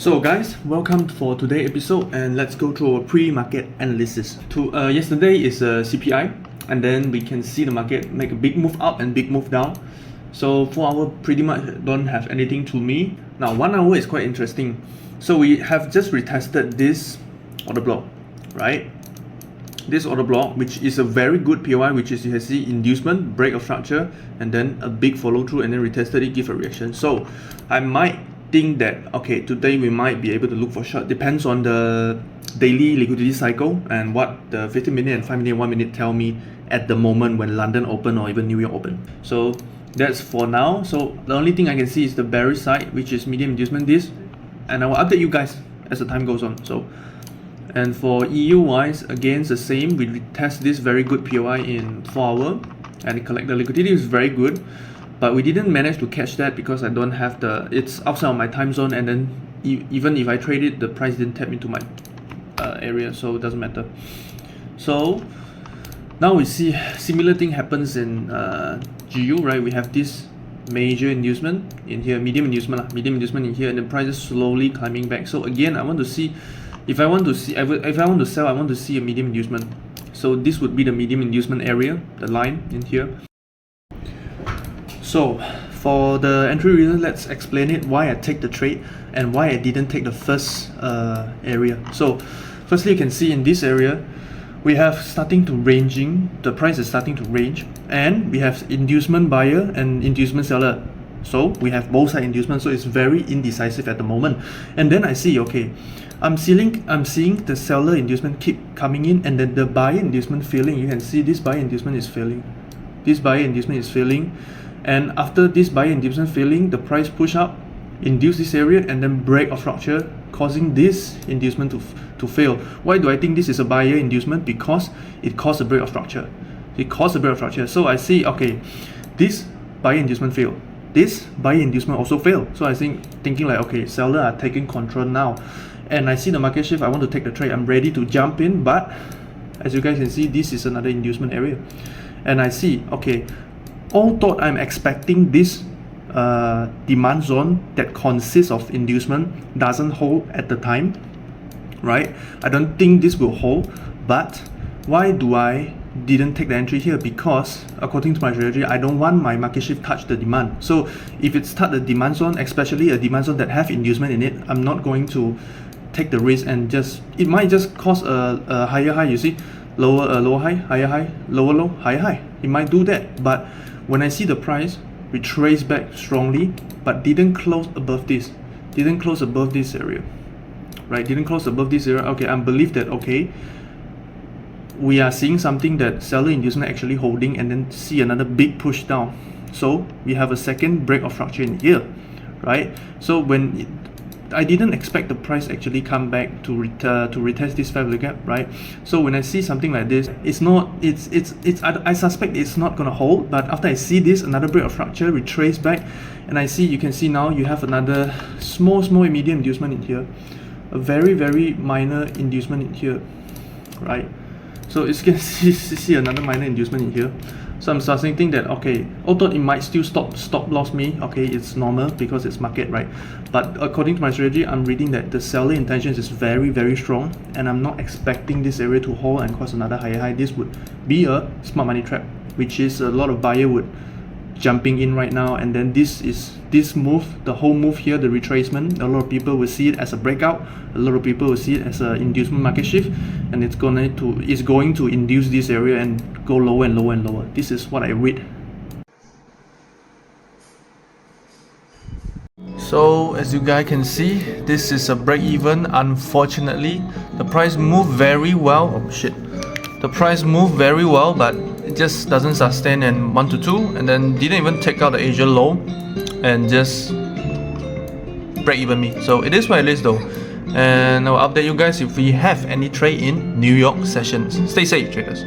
So guys, welcome for today's episode and let's go through our pre-market analysis. Yesterday is CPI and then we can see the market make a big move up and big move down. So 4 hour pretty much don't have anything to me. Now 1 hour is quite interesting. So we have just retested this order block, right? This order block, which is a very good POI, which is you can see inducement, break of structure, and then a big follow through and then retested it, give a reaction. So I might think that okay, today we might be able to look for short. Depends on the daily liquidity cycle and what the 15 minute and 5 minute 1 minute tell me at the moment when London open or even New York open. So that's for now. So the only thing I can see is the bearish side, which is medium inducement this, and I will update you guys as the time goes on. So and for EU wise, again the same, we retest this very good POI in 4 hour and collect the liquidity is very good. But we didn't manage to catch that because I don't have it's outside of my time zone, and then even if I trade it, the price didn't tap into my area, so it doesn't matter. So now we see similar thing happens in GU, right? We have this major inducement in here, medium inducement in here, and the price is slowly climbing back. So again, I want to see if I want to sell, I want to see a medium inducement. So this would be the medium inducement area, the line in here. So for the entry reason, let's explain it, why I take the trade and why I didn't take the first area. So firstly, you can see in this area, we have starting to ranging, the price is starting to range, and we have inducement buyer and inducement seller. So we have both side inducement, so it's very indecisive at the moment. And then I see, okay, I'm seeing the seller inducement keep coming in, and then the buyer inducement failing. You can see this buyer inducement is failing. This buyer inducement is failing. And after this buyer inducement failing, the price push up, induce this area, and then break of structure, causing this inducement to fail. Why do I think this is a buyer inducement? Because it caused a break of structure. It caused a break of structure. So I see, okay, this buyer inducement failed. This buyer inducement also failed. So I think thinking like, okay, seller are taking control now. And I see the market shift, I want to take the trade. I'm ready to jump in, but as you guys can see, this is another inducement area. And I see, okay, although I'm expecting this demand zone that consists of inducement doesn't hold at the time, right? I don't think this will hold, but why do I didn't take the entry here? Because according to my strategy, I don't want my market shift touch the demand. So if it's touch the demand zone, especially a demand zone that have inducement in it, I'm not going to take the risk and it might just cause a higher high, you see, lower high, higher high, lower low, higher high. It might do that, but when I see the price retrace back strongly but didn't close above this, area, right? Didn't close above this area. Okay, I believe that okay, we are seeing something that seller inducement actually holding, and then see another big push down. So we have a second break of structure in here, right? So I didn't expect the price actually come back to retest this value gap, right? So when I see something like this, I suspect it's not gonna hold. But after I see this, another break of structure, retrace back, and you can see now you have another small medium inducement in here, a very minor inducement in here, right? So you can see another minor inducement in here. So I'm starting to think that okay, although it might still stop loss me, okay, it's normal because it's market, right? But according to my strategy, I'm reading that the seller intentions is very strong, and I'm not expecting this area to hold and cause another higher high. This would be a smart money trap, which is a lot of buyer would jumping in right now. And then this move, the whole move here, the retracement, a lot of people will see it as a breakout, a lot of people will see it as an inducement market shift, and it's going to induce this area and go lower and lower and lower. This is what I read. So as you guys can see, this is a break even. Unfortunately, the price moved very well. Oh shit, the price moved very well, but it just doesn't sustain and 1 to 2, and then didn't even take out the Asia low and just break even me. So it is what it is though, and I'll update you guys if we have any trade in New York sessions. Stay safe, traders.